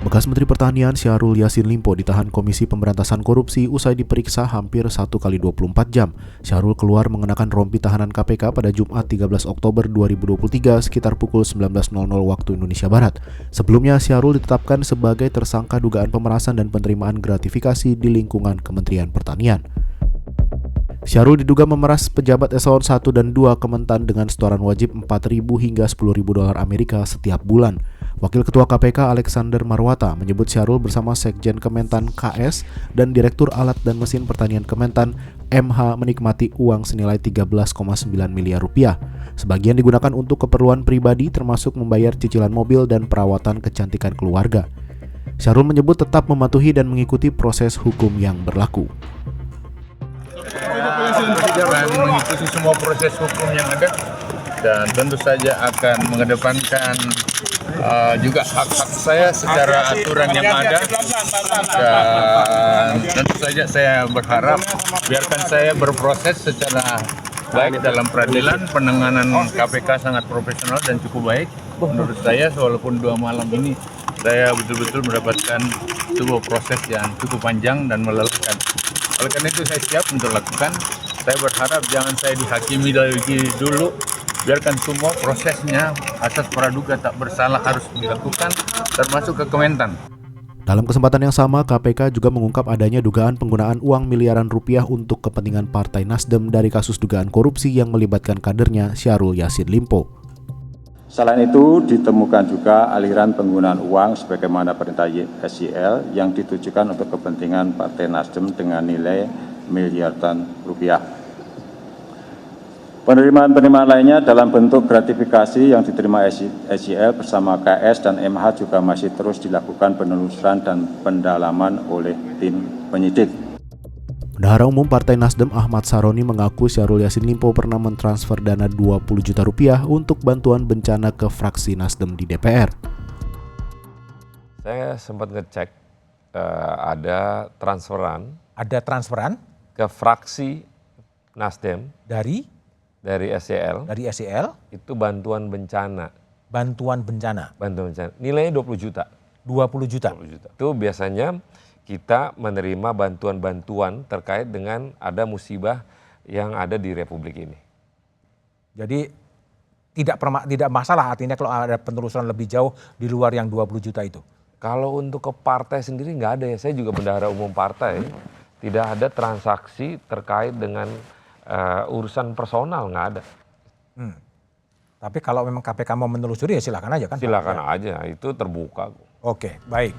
Bekas Menteri Pertanian Syahrul Yassin Limpo ditahan Komisi Pemberantasan Korupsi usai diperiksa hampir 1 kali 24 jam. Syahrul keluar mengenakan rompi tahanan KPK pada Jumat 13 Oktober 2023 sekitar pukul 19.00 waktu Indonesia Barat. Sebelumnya, Syahrul ditetapkan sebagai tersangka dugaan pemerasan dan penerimaan gratifikasi di lingkungan Kementerian Pertanian. Syahrul diduga memeras pejabat eselon 1 dan 2 Kementan dengan setoran wajib 4.000 hingga 10.000 dolar Amerika setiap bulan. Wakil Ketua KPK Alexander Marwata menyebut Syahrul bersama Sekjen Kementan KS dan Direktur Alat dan Mesin Pertanian Kementan MH menikmati uang senilai 13,9 miliar rupiah. Sebagian digunakan untuk keperluan pribadi termasuk membayar cicilan mobil dan perawatan kecantikan keluarga. Syahrul menyebut tetap mematuhi dan mengikuti proses hukum yang berlaku. Dan mengikuti semua proses hukum yang ada dan tentu saja akan mengedepankan juga hak-hak saya secara aturan yang ada, dan tentu saja saya berharap biarkan saya berproses secara baik dalam peradilan. Penanganan KPK sangat profesional dan cukup baik menurut saya, walaupun 2 malam ini saya betul-betul mendapatkan sebuah proses yang cukup panjang dan melelahkan. Oleh karena itu saya siap untuk lakukan. Saya berharap jangan saya dihakimi lagi dulu, biarkan semua prosesnya asas praduga tak bersalah harus dilakukan, termasuk ke Kementan. Dalam kesempatan yang sama, KPK juga mengungkap adanya dugaan penggunaan uang miliaran rupiah untuk kepentingan Partai Nasdem dari kasus dugaan korupsi yang melibatkan kadernya Syahrul Yassin Limpo. Selain itu, ditemukan juga aliran penggunaan uang sebagaimana perintah SYL yang ditujukan untuk kepentingan Partai Nasdem dengan nilai miliaran rupiah. Penerimaan-penerimaan lainnya dalam bentuk gratifikasi yang diterima SYL bersama KS dan MH juga masih terus dilakukan penelusuran dan pendalaman oleh tim penyidik. Bendahara Umum Partai Nasdem Ahmad Saroni mengaku Syahrul Yassin Limpo pernah mentransfer dana 20 juta rupiah untuk bantuan bencana ke fraksi Nasdem di DPR. Saya sempat ngecek ada transferan. Ada transferan? Ke fraksi Nasdem. Dari SYL. Dari SYL? Itu bantuan bencana. Bantuan bencana? Bantuan bencana. Nilainya 20 juta. 20 juta? 20 juta. Itu biasanya kita menerima bantuan-bantuan terkait dengan ada musibah yang ada di Republik ini. Jadi tidak masalah artinya kalau ada penelusuran lebih jauh di luar yang 20 juta itu? Kalau untuk ke partai sendiri nggak ada ya. Saya juga bendahara umum partai. Tidak ada transaksi terkait dengan urusan personal, nggak ada. Tapi kalau memang KPK mau menelusuri ya silakan aja kan? Silakan aja, itu terbuka. Oke, baik.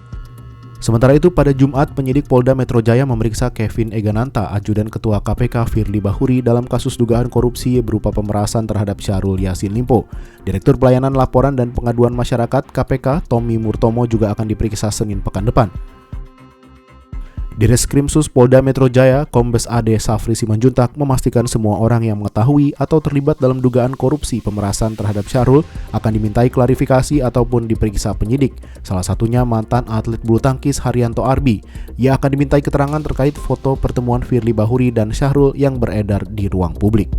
Sementara itu pada Jumat penyidik Polda Metro Jaya memeriksa Kevin Egananta, ajudan Ketua KPK Firly Bahuri dalam kasus dugaan korupsi berupa pemerasan terhadap Syahrul Yassin Limpo. Direktur Pelayanan Laporan dan Pengaduan Masyarakat KPK Tommy Murtomo juga akan diperiksa Senin pekan depan. Direskrimsus Polda Metro Jaya, Kombes AD Safri Simanjuntak memastikan semua orang yang mengetahui atau terlibat dalam dugaan korupsi pemerasan terhadap Syahrul akan dimintai klarifikasi ataupun diperiksa penyidik. Salah satunya mantan atlet bulu tangkis Haryanto Arbi. Ia akan dimintai keterangan terkait foto pertemuan Firly Bahuri dan Syahrul yang beredar di ruang publik.